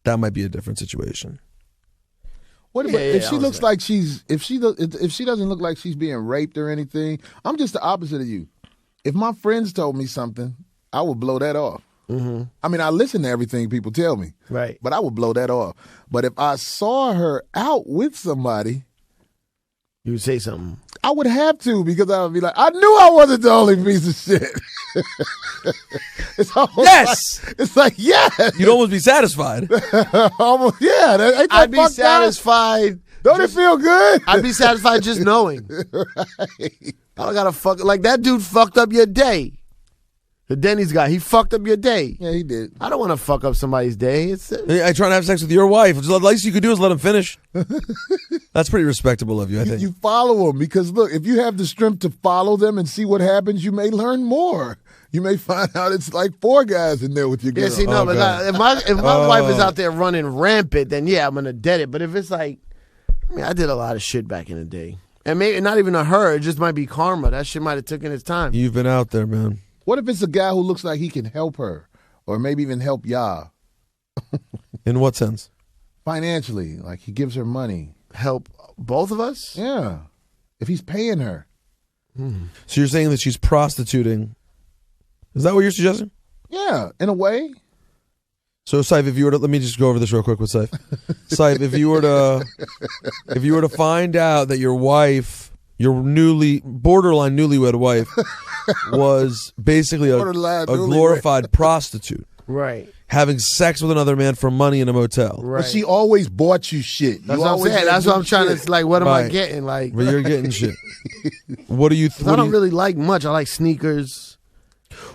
that might be a different situation. What Yeah, about, if yeah, she I looks was like if she doesn't look like she's being raped or anything, I'm just the opposite of you. If my friends told me something, I would blow that off. Mm-hmm. I mean, I listen to everything people tell me, Right. but I would blow that off. But if I saw her out with somebody, You would say something. I would have to because I would be like, I knew I wasn't the only piece of shit. It's almost Yes! like, it's like yes, You'd almost be satisfied. almost yeah. Ain't that I'd be fucked up? satisfied. Don't it feel good? I'd be satisfied just knowing. I don't gotta fuck like that dude fucked up your day. The Denny's guy, he fucked up your day. Yeah, he did. I don't want to fuck up somebody's day. It's I try to have sex with your wife. The least you could do is let him finish. That's pretty respectable of you, I think. You follow them because, look, if you have the strength to follow them and see what happens, you may learn more. You may find out it's like 4 guys in there with your girl. yeah. See, no, but if my wife is out there running rampant, then yeah, I'm gonna dead it. But if it's like, I mean, I did a lot of shit back in the day, and maybe not even to her. It just might be karma. That shit might have taken its time. You've been out there, man. What if it's a guy who looks like he can help her or maybe even help y'all In what sense? financially? Like he gives her money. Help both of us. Yeah. If he's paying her. So you're saying that she's prostituting. Is that what you're suggesting? Yeah, in a way. So, Saif, if you were to, let me just go over this real quick with Saif. Saif, if you were to find out that your wife, your borderline newlywed wife, was basically a glorified prostitute, Right. having sex with another man for money in a motel. Right. But she always bought you shit. That's You what I'm always saying. had That's what I'm good trying shit. to like. What am I Right. getting? Like, But you're getting shit. What do you? I don't really like much. I like sneakers.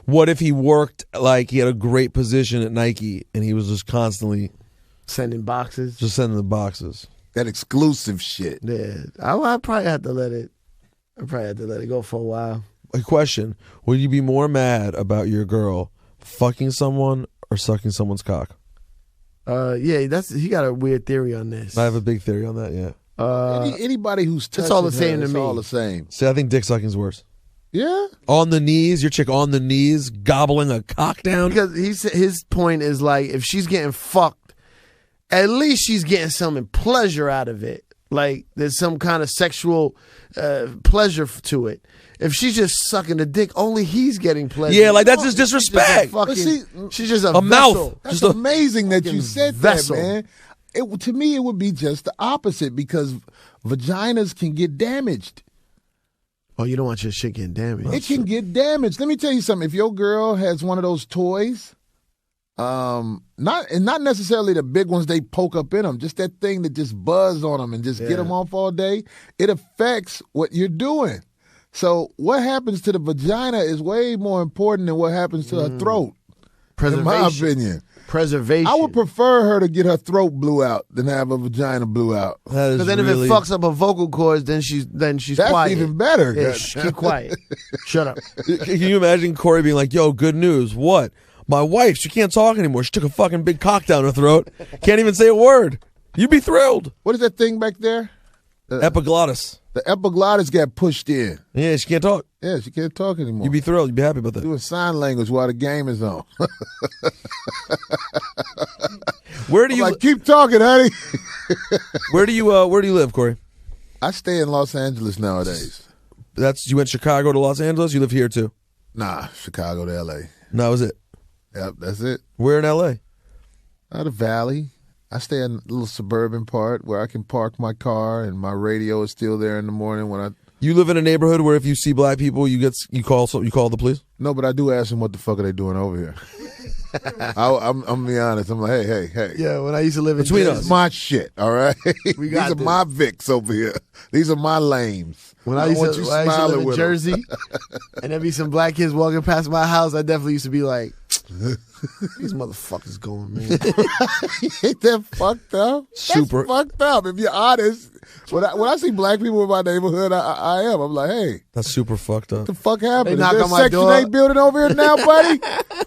What if he worked like he had a great position at Nike and he was just constantly Sending boxes. just sending the boxes? That exclusive shit. Yeah, I probably had to let it. I probably had to let it go for a while. A question: would you be more mad about your girl fucking someone or sucking someone's cock? Yeah, he got a weird theory on this. I have a big theory on that. Yeah. Anybody who's touching all the same her, to it's me. all the same. See, I think dick sucking's worse. Yeah. On the knees, your chick on the knees, gobbling a cock down. Because his point is like, if she's getting fucked, at least she's getting some pleasure out of it. Like there's some kind of sexual pleasure to it. If she's just sucking the dick, only he's getting pleasure. Yeah, like that's just disrespect. But see, She's just a a mouth. vessel. That's Just a- amazing that you fucking said vessel. that, man. To me, it would be just the opposite because vaginas can get damaged. Oh, you don't want your shit getting damaged. It can get damaged. Let me tell you something. If your girl has one of those toys, not necessarily the big ones they poke up in them, just that thing that just buzz on them and just get them off all day, it affects what you're doing. So what happens to the vagina is way more important than what happens to her throat, in my opinion. Preservation. I would prefer her to get her throat blew out than have her vagina blew out. That is Because then really, if it fucks up her vocal cords, then she's That's quiet. even better. Yeah, God. keep quiet. Shut up. Can you imagine Corey being like, "Yo, good news. What? My wife, she can't talk anymore. She took a fucking big cock down her throat. Can't even say a word." You'd be thrilled. What is that thing back there? Epiglottis. The epiglottis got pushed in. Yeah, she can't talk. Yeah, she can't talk anymore. You'd be thrilled. You'd be happy about that. doing sign language while the game is on. Where do you Like, keep talking, honey. where do you live, Corey? I stay in Los Angeles nowadays. You went Chicago to Los Angeles. You live here too. Nah, Chicago to L.A. No, that was it. Yep, that's it. Where in L.A.? The Valley. I stay in a little suburban part where I can park my car and my radio is still there in the morning when I. You live in a neighborhood where if you see black people, you call the police. No, but I do ask them what the fuck are they doing over here. I'm gonna be honest. I'm like, hey. Yeah, when I used to live in Between Jersey, us. This is my shit, all right? We got These are this. my Vicks over here. These are my lames. When I used want to, you when I used to smiling live in with 'em. Jersey, and there be some black kids walking past my house, I definitely used to be like, these motherfuckers going, man. Ain't that fucked up? Super. That's fucked up. If you're honest, when I see black people in my neighborhood, I am. I'm like, hey, That's super fucked up. what the fuck happened? They Is knock there a on my Section door. 8 building over here now, buddy?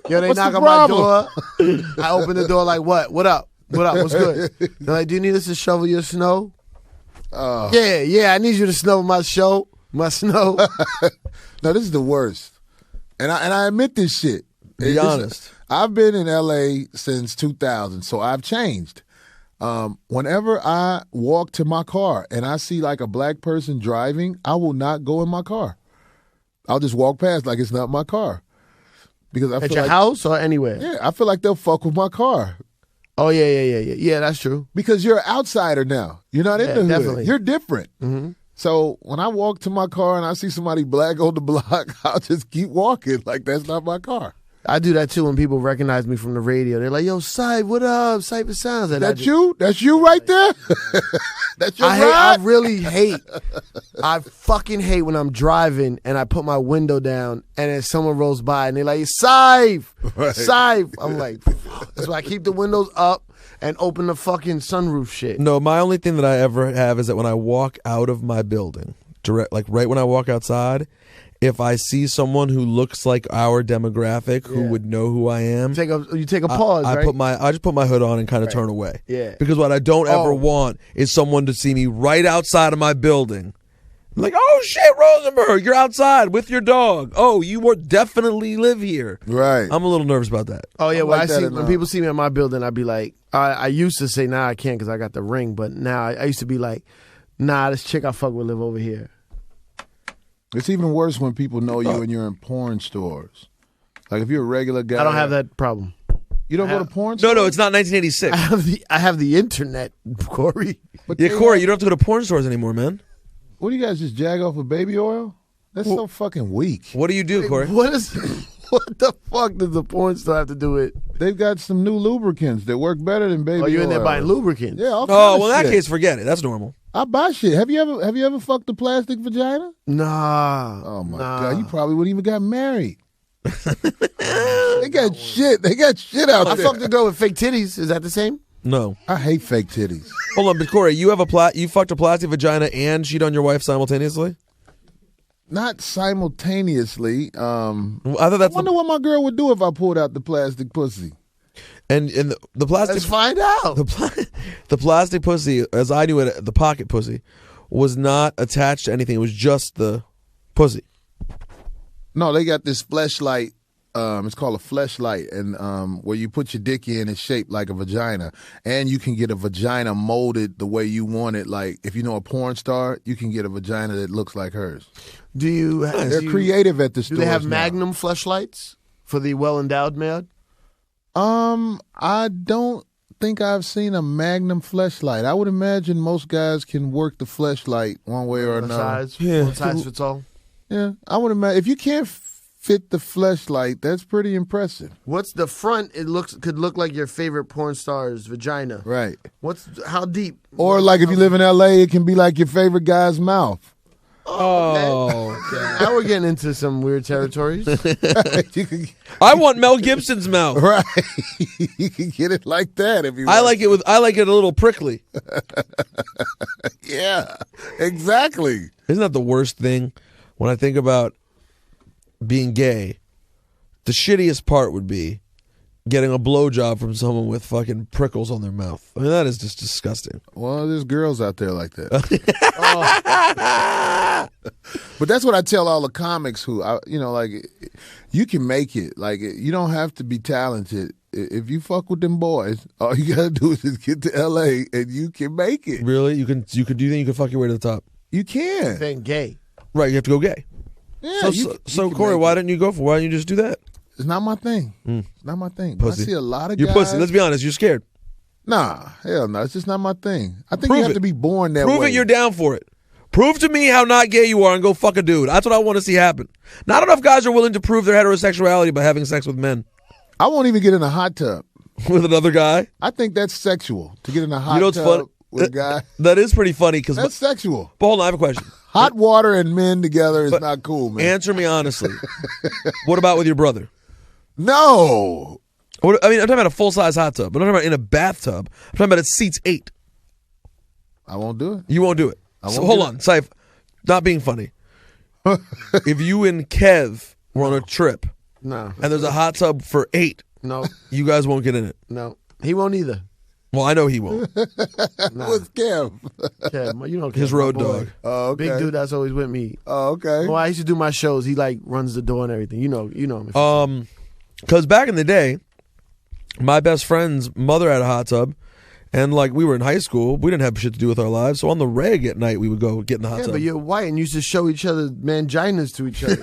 Yo, they What's knock the on my door. problem? I open the door like, what? What up? What up? What's good? They're like, do you need us to shovel your snow? Yeah, I need you to shovel my snow. No, this is the worst. And I admit this shit. Be honest. I've been in LA since 2000, so I've changed. Whenever I walk to my car and I see like a black person driving, I will not go in my car. I'll just walk past like it's not my car. Because I At feel your like, house or anywhere? yeah, I feel like they'll fuck with my car. Oh, yeah. Yeah, that's true. Because you're an outsider now. You're not in Yeah, the hood. definitely. You're different. Mm-hmm. So when I walk to my car and I see somebody black on the block, I'll just keep walking like that's not my car. I do that too when people recognize me from the radio. They're like, "Yo, Sype, what up? Cypher Sounds." And That's you? That's you right there? That's your I ride? really hate. I fucking hate when I'm driving and I put my window down and then someone rolls by and they're like, "Sype, Right. Sype." I'm like, fuck. That's why I keep the windows up and open the fucking sunroof shit. No, my only thing that I ever have is that when I walk out of my building, like right when I walk outside, if I see someone who looks like our demographic who Yeah. would know who I am, You take a pause, I right? just put my hood on and kind of turn away. Yeah. Because what I don't ever Oh. want is someone to see me right outside of my building. Like, oh shit, Rosenberg, you're outside with your dog. Oh, you would definitely live here. Right. I'm a little nervous about that. Oh yeah, I when like that when enough. people see me at my building, I'd be like, I used to say, "Nah, I can't because I got the ring," but now I used to be like, "Nah, this chick I fuck with live over here." It's even worse when people know you and you're in porn stores. Like if you're a regular guy. I don't have that problem. You don't go to porn No, stores? no, it's not 1986. I have the internet, Corey. But Yeah, they Corey, have- you don't have to go to porn stores anymore, man. What do you guys just jag off with baby oil? That's so fucking weak. What do you do, Corey? What the fuck does the porn store have to do with? They've got some new lubricants that work better than baby oil. Oh, you in there buying lubricants? Yeah. All Oh, kind of well, in that shit. case, forget it. That's normal. I buy shit. Have you ever fucked a plastic vagina? Nah. Oh my nah. god, you probably wouldn't even got married. They got shit. They got shit out I there. fucked a girl with fake titties. Is that the same? No. I hate fake titties. Hold on, but Corey, you fucked a plastic vagina and cheat on your wife simultaneously? Not simultaneously. I thought I that's wonder what my girl would do if I pulled out the plastic pussy. and the plastic Let's find out. the plastic pussy, as I knew it, the pocket pussy, was not attached to anything. It was just the pussy. No, they got this fleshlight. It's called a fleshlight, and where you put your dick in, it's shaped like a vagina, and you can get a vagina molded the way you want it. Like if you know a porn star, you can get a vagina that looks like hers. Do you? They're creative at the Do stores they have now. Magnum fleshlights for the well endowed man? I don't think I've seen a Magnum fleshlight. I would imagine most guys can work the fleshlight one way or another. One size fits all. Yeah, I would imagine if you can't fit the fleshlight, that's pretty impressive. What's the front? It could look like your favorite porn star's vagina. Right. How deep? Or like if you live in LA, it can be like your favorite guy's mouth. Oh, Now we're getting into some weird territories. You can, I want Mel Gibson's mouth. right. You can get it like that if you I want. like it a little prickly. Yeah, exactly. Isn't that the worst thing when I think about being gay? The shittiest part would be getting a blowjob from someone with fucking prickles on their mouth. I mean, that is just disgusting. Well, there's girls out there like that. But that's what I tell all the comics who, like, you can make it. Like, you don't have to be talented. If you fuck with them boys, all you gotta do is just get to LA and you can make it. Really? You can do you think you can fuck your way to the top? You can. Then gay. Right, you have to go gay. Yeah, So can Corey, make why it. didn't you go for? Why didn't you just do that? It's not my thing. It's not my thing. But Pussy. I see a lot of You're guys. pussy. Let's be honest. You're scared. Nah, hell no. It's just not my thing. I think Prove you have it. to be born that Prove way. it. You're down for it. Prove to me how not gay you are and go fuck a dude. That's what I want to see happen. Not enough guys are willing to prove their heterosexuality by having sex with men. I won't even get in a hot tub. With another guy. I think that's sexual to get in a hot You know what's tub funny? with a guy. That is pretty funny because. That's sexual. But hold on, I have a question. Hot water and men together is not cool, man. Answer me honestly. What about with your brother? No. I'm talking about a full size hot tub. I'm not talking about in a bathtub. I'm talking about it seats 8. I won't do it. You won't do it. won't So hold do on, Saif. Not being funny. If you and Kev were on a trip No. and there's a hot tub for 8, No. you guys won't get in it. No. He won't either. Well, I know he won't. What's Kev? Yeah, you know His Kev, my road boy. dog. Oh, okay. Big dude that's always with me. Oh, okay. Well, I used to do my shows. He like runs the door and everything. You know him. Because back in the day, my best friend's mother had a hot tub, and like we were in high school, we didn't have shit to do with our lives. So on the reg at night, we would go get in the hot Yeah, tub. but you're white and used to show each other manginas to each other.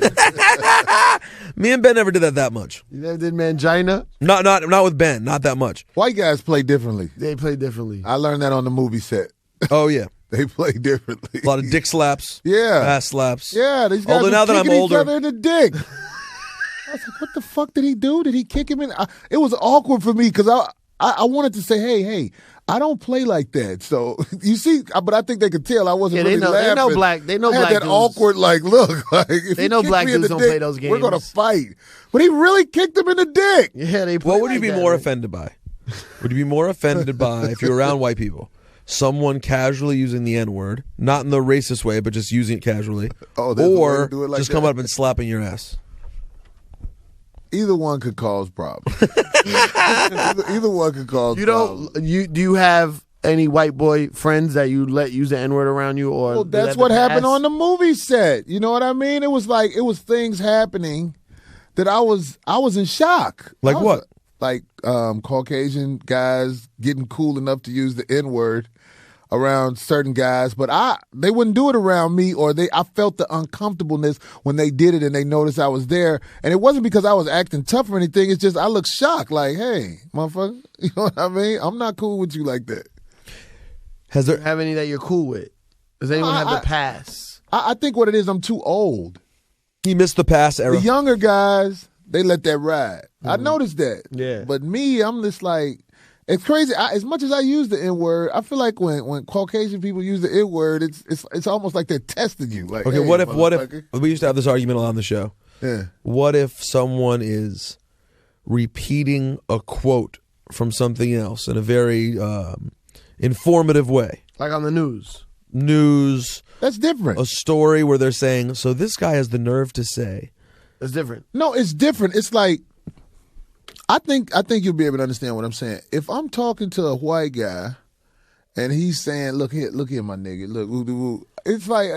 Me and Ben never did that much. You never did mangina? Not with Ben. Not that much. White guys play differently. They play differently. I learned that on the movie set. Oh yeah, They play differently. a lot of dick slaps. Yeah. ass slaps. Yeah, these guys Although were now that I'm kicking each older- other in the dick. I was like, what the fuck did he do? Did he kick him in? It was awkward for me because I wanted to say, hey, I don't play like that. So you see, but I think they could tell I wasn't really laughing. They know black. They know I had black that dudes. awkward look. Like, if They you know kick black me in dudes the don't dick, play those We're gonna games. fight. But he really kicked him in the dick. Yeah, they. What would you be like that, more man. offended by? Would you be more offended by, if you're around white people, someone casually using the N-word, not in the racist way, but just using it casually, Oh, there's a way to or do it like just that? coming up and slapping your ass? Either one could cause problems. either one could cause You problems. don't. Do you have any white boy friends that you let use the N-word around you, or Well, that's what happened on the movie set. You know what I mean? It was things happening that I was in shock. Like I was, what? Like Caucasian guys getting cool enough to use the N-word around certain guys, but they wouldn't do it around me, or I felt the uncomfortableness when they did it and they noticed I was there. And it wasn't because I was acting tough or anything. It's just I looked shocked, like, hey, motherfucker, you know what I mean? I'm not cool with you like that. Has there? have any that you're cool with? Does anyone have the pass? I think what it is, I'm too old. He missed the pass era. The younger guys, they let that ride. I noticed that. Yeah. But me, I'm just like, it's crazy. As much as I use the N-word, I feel like when Caucasian people use the N-word, it's almost like they're testing you. Like, Okay, hey, what if motherfucker. we used to have this argument a lot on the show? Yeah. What if someone is repeating a quote from something else in a very informative way? Like on the news? News, That's different. a story where they're saying, so this guy has the nerve to say. It's different. No, it's different. It's like, I think you'll be able to understand what I'm saying. If I'm talking to a white guy and he's saying, look here, my nigga, look, woo, woo, it's like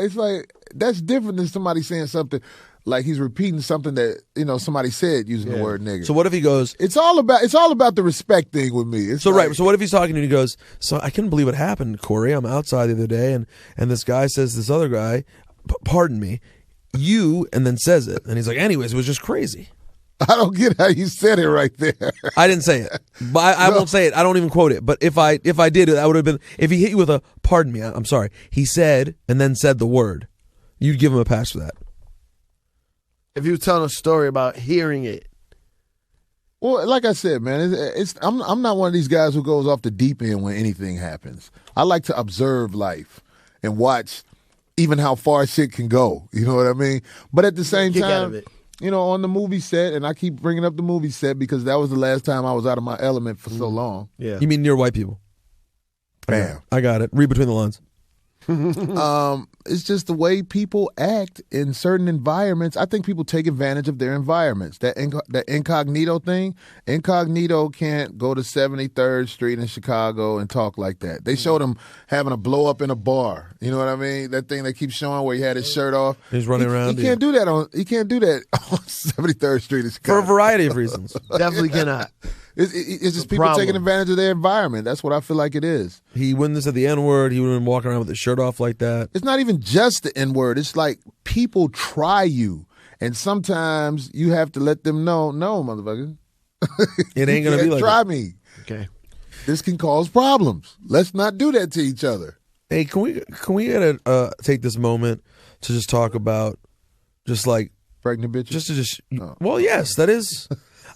that's different than somebody saying something like he's repeating something that, somebody said using the word nigga. So what if he goes, It's all about the respect thing with me. It's so like, right, so what if he's talking and he goes, so I couldn't believe what happened, Corey. I'm outside the other day and this guy says, this other guy, pardon me, you, and then says it. And he's like, anyways, it was just crazy. I don't get how you said it right there. I didn't say it, but I won't say it. I don't even quote it. But if I did it, I would have been. If he hit you with a "pardon me," I'm sorry. He said and then said the word. You'd give him a pass for that. If you was telling a story about hearing it. Well, like I said, man, I'm not one of these guys who goes off the deep end when anything happens. I like to observe life and watch even how far shit can go. You know what I mean? But at the same Kick out time, of it. on the movie set, and I keep bringing up the movie set because that was the last time I was out of my element for so long. Yeah. You mean near white people? Bam. I got it. Read between the lines. It's just the way people act in certain environments. I think people take advantage of their environments. That incognito thing, incognito can't go to 73rd Street in Chicago and talk like that. They showed him having a blow up in a bar. You know what I mean? That thing they keep showing where he had his shirt off. He's running around. He can't do that on 73rd Street in for Chicago. a variety of reasons. Definitely cannot. It's just people problem. taking advantage of their environment. That's what I feel like it is. He wouldn't have said the N-word. He wouldn't have been walking around with his shirt off like that. It's not even just the N-word. It's like people try you. And sometimes you have to let them know, no, motherfucker. It ain't gonna You be can't like try that. me. Okay. This can cause problems. Let's not do that to each other. Hey, can we take this moment to just talk about just like Pregnant bitches. well, yes, that is.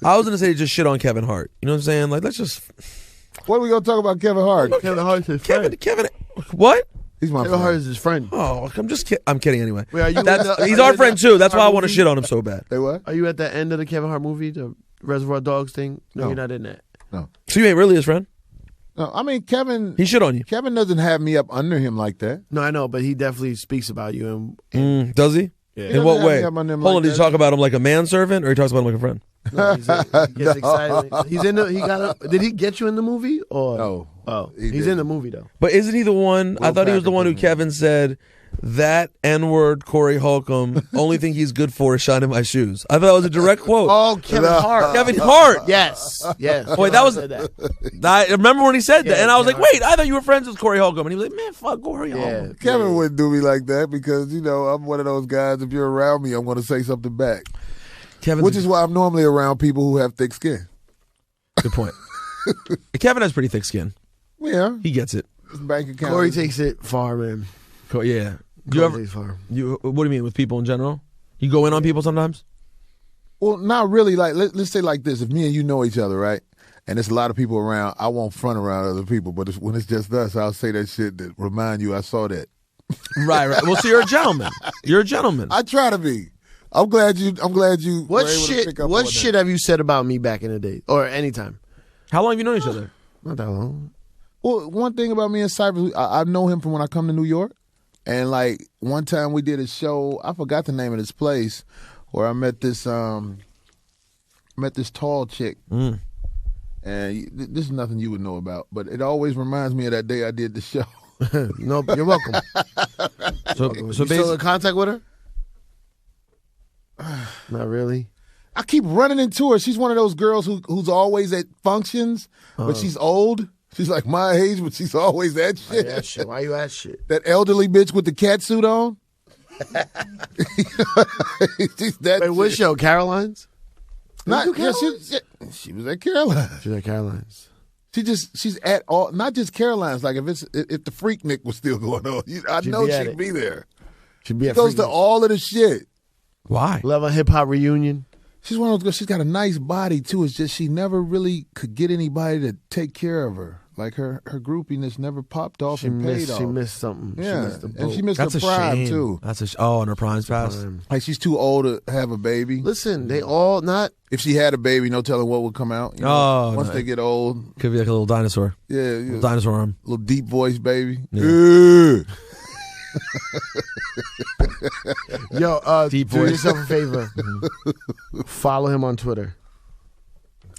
I was gonna say just shit on Kevin Hart. You know what I'm saying? Like, let's just What are we gonna talk about Kevin Hart? Kevin Hart's his friend. Kevin. What? He's my Kevin friend. Hart is his friend. Oh, I'm kidding anyway. Wait, are you That's- in the- he's are you our in friend the too. That's why I Hart want to movie? shit on him so bad. Say what? Are you at the end of the Kevin Hart movie, the Reservoir Dogs thing? No, No. you're not in that. No. So you ain't really his friend? No, I mean Kevin He shit on you. Kevin doesn't have me up under him like that. No, I know, but he definitely speaks about you. And Does he? Yeah. In what He doesn't way? have me up under him Hold like on. Did you that. talk about him like a manservant, or he talks about him like a friend? no, he gets excited. He's in the. He got. Did he get you in the movie or? No. Oh, He he's didn't. in the movie though. But isn't he the one? I Will thought he was the Packer one who put me in. Kevin said that N-word Corey Holcomb. Only thing he's good for is shining my shoes. I thought that was a direct quote. Oh, Kevin Hart. Kevin Hart. Yes. Yes. Wait, that was- Said that. I remember when he said that, Yeah, and I was like, Kevin wait, I thought you were friends with Corey Holcomb, and he was like, man, fuck Corey Yeah. Holcomb. Kevin wouldn't do me like that because, I'm one of those guys, if you're around me, I'm going to say something back. Kevin's Which is why I'm normally around people who have thick skin. good point. Kevin has pretty thick skin. Yeah. He gets it. His bank account. Corey takes it far, man. Yeah. Corey takes it far. What do you mean with people in general? You go in on people sometimes? Well, not really. Like let's say like this: if me and you know each other, right, and there's a lot of people around, I won't front around other people. But when it's just us, I'll say that shit that remind you I saw that. Right. Well, so you're a gentleman. You're a gentleman. I try to be. I'm glad you. What were able to shit? pick up What on shit that. have you said about me back in the day or anytime? How long have you known each other? Not that long. Well, one thing about me and Cypress, I know him from when I come to New York, and like one time we did a show. I forgot the name of this place where I met this tall chick. And this is nothing you would know about, but it always reminds me of that day I did the show. No, you're welcome. So You still in contact with her? Not really. I keep running into her. She's one of those girls who's always at functions, but she's old. She's like my age, but she's always at Why you shit. at shit? Why you at shit? That elderly bitch with the cat suit on. She's that. Wait, what shit. show? Caroline's? Not, You do yeah, Caroline's? she was at Caroline. She's at Caroline's. She's at all, not just Caroline's. Like if the Freaknik was still going on, I know be at she'd it. be there. She'd be She at goes to Freaknik. all of the shit. Why? Love a hip hop reunion. She's one of those girls. She's got a nice body too. It's just she never really could get anybody to take care of her. Like her groupiness never popped off and paid off. She missed something. Yeah, She missed the and boat. she missed That's her a prime shame. too. That's and her prime's passed. Like she's too old to have a baby. Listen, they all not. If she had a baby, no telling what would come out. You know, Oh, once no. they get old, Could be like a little dinosaur. yeah, Dinosaur arm. little deep voice baby. Yeah. Yo, Deep do voice. yourself a favor. Follow him on Twitter.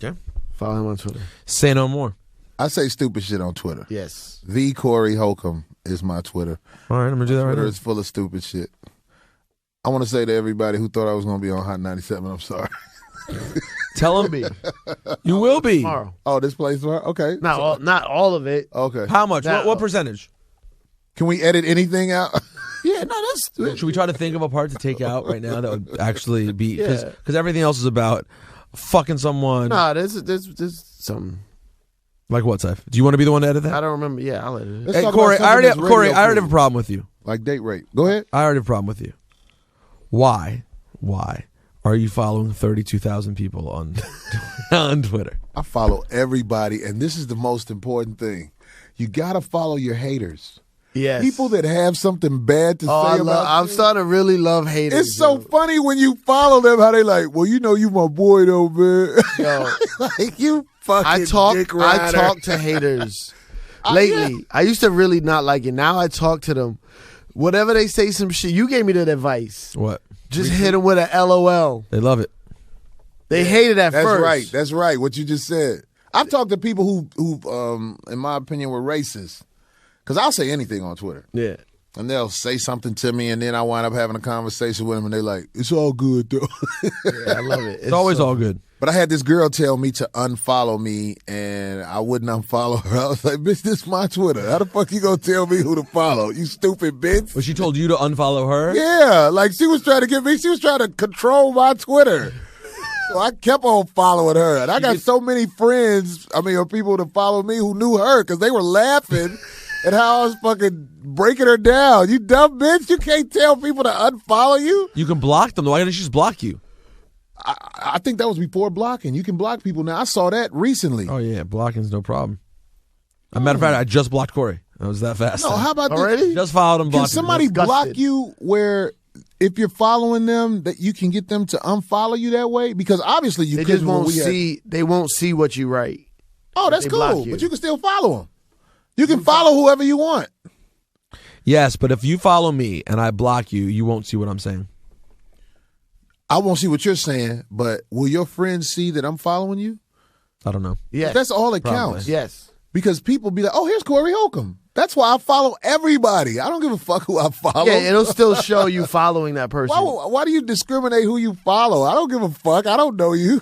Okay. Follow him on Twitter. Say no more. I say stupid shit on Twitter. Yes. The Corey Holcomb is my Twitter. All right, I'm gonna do that right Twitter now. is full of stupid shit. I want to say to everybody who thought I was going to be on Hot 97, I'm sorry. Tell him you will be. Tomorrow. Oh, this place? Okay. Not all of it. Okay. How much? Now- What percentage? Can we edit anything out? Yeah, no, that's. Should we try to think of a part to take out right now that would actually be Yeah. because everything else is about fucking someone. Nah, there's something. Like what, Saif? Do you want to be the one to edit I that? don't remember. Yeah, I'll let it. Let's Hey, talk Corey, about I already have, something Corey, that's I already have radio a problem with you. cool, like date rape. Go ahead. I already have a problem with you. Why are you following 32,000 people on on Twitter? I follow everybody, and this is the most important thing. You got to follow your haters. Yes. People that have something bad to say about I'm you. starting to really love haters. It's so yo. funny when you follow them, how they like, well, you know you my boy though, man. Yo, Like you fucking I dick rider. talk to haters lately. I used to really not like it. Now I talk to them. Whatever they say, some shit. You gave me that advice. What? Just hit them with an LOL. They love it. They hated at That's first. right. That's right. What you just said. I've talked to people who, in my opinion, were racist. Because I'll say anything on Twitter. Yeah. And they'll say something to me, and then I wind up having a conversation with them, and they're like, it's all good, though. Yeah, I love it. It's always all good. But I had this girl tell me to unfollow me, and I wouldn't unfollow her. I was like, bitch, this is my Twitter. How the fuck you gonna tell me who to follow? You stupid bitch. But she told you to unfollow her? Yeah, like she was trying to control my Twitter. So I kept on following her. And I got so many friends, or people to follow me who knew her because they were laughing at how I was fucking breaking her down. You dumb bitch. You can't tell people to unfollow you. You can block them. Why didn't she just block you? I think that was before blocking. You can block people now. I saw that recently. Oh, yeah. Blocking's no problem. As a matter of fact, I just blocked Corey. It was that fast. No, how about this? Already? Just followed him, Can blocked him. somebody Disgusted. block you where if you're following them that you can get them to unfollow you that way? Because obviously you They couldn't just when won't we had- see. They won't see what you write. Oh, that's they block cool. you. But you can still follow them. You can follow whoever you want. Yes, but if you follow me and I block you, you won't see what I'm saying. I won't see what you're saying, but will your friends see that I'm following you? I don't know. Yes. That's all that Probably. counts. Yes. Because people be like, oh, here's Corey Holcomb. That's why I follow everybody. I don't give a fuck who I follow. Yeah, it'll still show you following that person. Why do you discriminate who you follow? I don't give a fuck. I don't know you.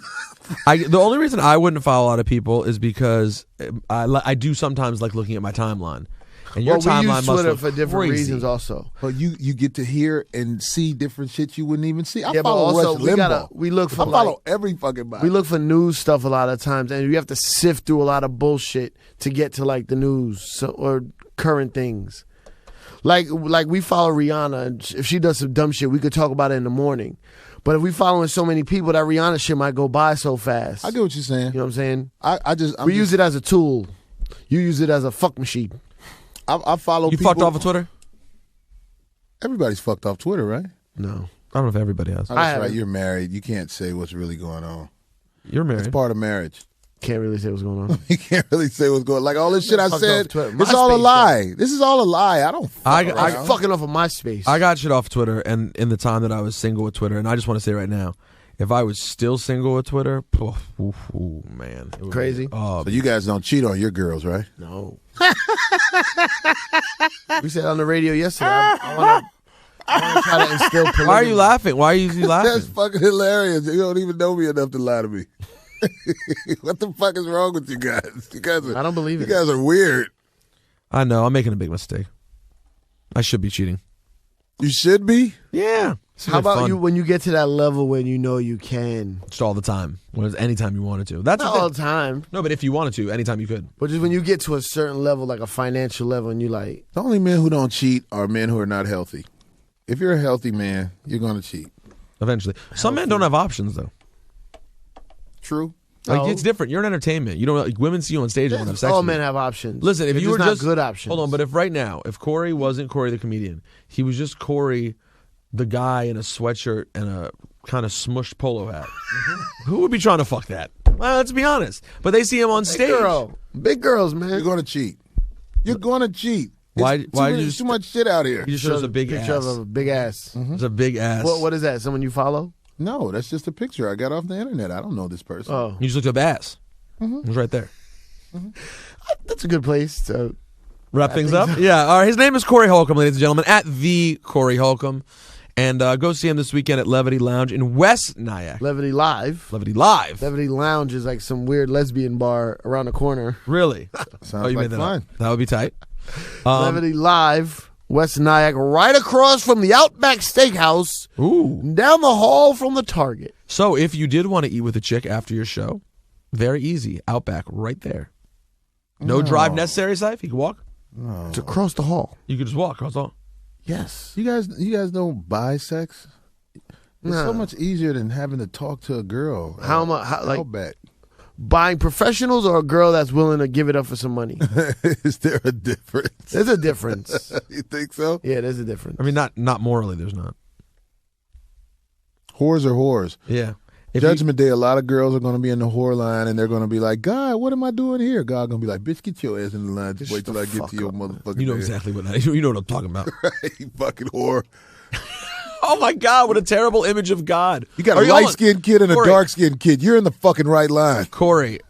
The only reason I wouldn't follow a lot of people is because I do sometimes like looking at my timeline. And your Well, we timeline use must Twitter look for different crazy. reasons also. But you get to hear and see different shit you wouldn't even see. I Yeah, but follow also Rush we Limbaugh. we look for I follow like, every fucking body. we look for news stuff a lot of times, and you have to sift through a lot of bullshit to get to like the news or current things. Like we follow Rihanna, and if she does some dumb shit, we could talk about it in the morning. But if we following so many people, that Rihanna shit might go by so fast. I get what you're saying. You know what I'm saying? I'm We use it as a tool. You use it as a fuck machine. I follow You people. fucked off of Twitter? Everybody's fucked off Twitter, right? No. I don't know if everybody has. Oh, I that's right. haven't. You're married. You can't say what's really going on. You're It's married. part of marriage. Can't really say what's going on. You can't really say what's going on. Like all this shit I Fucked said, off Twitter. it's all a MySpace, lie. This is all a lie. I don't fuck I- around. I'm fucking off of MySpace. I got shit off Twitter, and in the time that I was single with Twitter, and I just want to say right now, if I was still single with Twitter, man, it would be- Crazy. oh, So you guys don't cheat on your girls, right? No. We said on the radio yesterday. I want to try to instill polygamy. why are you laughing? Why are you laughing? That's fucking hilarious. You don't even know me enough to lie to me. What the fuck is wrong with you guys? You guys are, I don't believe you it. guys are weird. I know I'm making a big mistake. I should be cheating. You should be. Yeah. How about you when you get to that level when you know you can? Just all the time. Anytime you wanted to. That's Not the all thing. the time, No, but if you wanted to, anytime you could. but just when you get to a certain level, like a financial level, and you like, The only men who don't cheat are men who are not healthy. If you're a healthy man, you're going to cheat. Eventually. Some men don't have options though. True. Like No. it's different. You're in entertainment. You don't like women see you on stage and want to have sex. all with men you. have options. Listen, if They're you were not just good options. Hold on, but if right now, if Corey wasn't Corey the comedian, he was just Corey, the guy in a sweatshirt and a kind of smushed polo hat, who would be trying to fuck that? Well, let's be honest. But they see him on stage. Big girls, man. You're going to cheat. You're going to cheat. Why- It's why too, you many- just- too much shit out here. He just shows a big picture ass. of a big ass. It's a big ass. What is that? Someone you follow? No, that's just a picture I got off the internet. I don't know this person. Oh, You just looked up ass. It was right there. that's a good place to. Wrap things up? Yeah. All right. His name is Corey Holcomb, ladies and gentlemen, at the Corey Holcomb. And go see him this weekend at Levity Lounge in West Nyack. Levity Live. Levity Live. Levity Lounge is like some weird lesbian bar around the corner. Really? Sounds you like made that fun. up. That would be tight. Levity Live, West Nyack, right across from the Outback Steakhouse, Ooh. down the hall from the Target. So if you did want to eat with a chick after your show, very easy. Outback right there. No drive necessary, Saif. You can walk. It's across the hall. You can just walk. That's all. Yes. You guys don't buy sex? It's Nah. so much easier than having to talk to a girl. How much? Like Outback. buying professionals or a girl that's willing to give it up for some money? Is there a difference? There's a difference. You think so? Yeah, there's a difference. I mean, not morally. There's not. Whores are whores. Yeah. If you- Judgment Day, a lot of girls are going to be in the whore line and they're going to be like, God, what am I doing here? God going to be like, bitch, get your ass in the line. Just wait till I get to your motherfucking you know ass. exactly what you know what I'm talking about. You fucking whore. Oh my God! What a terrible image of God. You got Are a all- light-skinned kid and a Corey. dark-skinned kid. You're in the fucking right line. Corey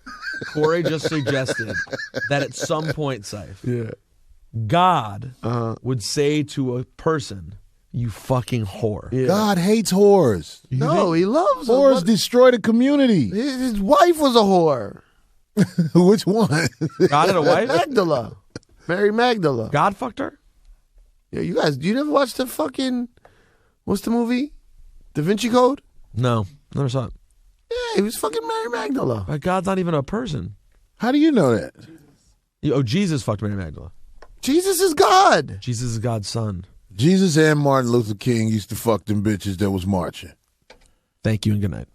just suggested that at some point, Saif, Yeah. God would say to a person, "You fucking whore." Yeah. God hates whores. No, he loves them. Whores What- destroy the community. His wife was a whore. Which one? God had a wife. Magdala. Mary Magdala. God fucked her. Yeah, you guys, you never watched the fucking, what's the movie? Da Vinci Code? No, never saw it. Yeah, he was fucking Mary Magdala. But God's not even a person. How do you know that? Oh, Jesus fucked Mary Magdalene. Jesus is God. Jesus is God's son. Jesus and Martin Luther King used to fuck them bitches that was marching. Thank you and good night.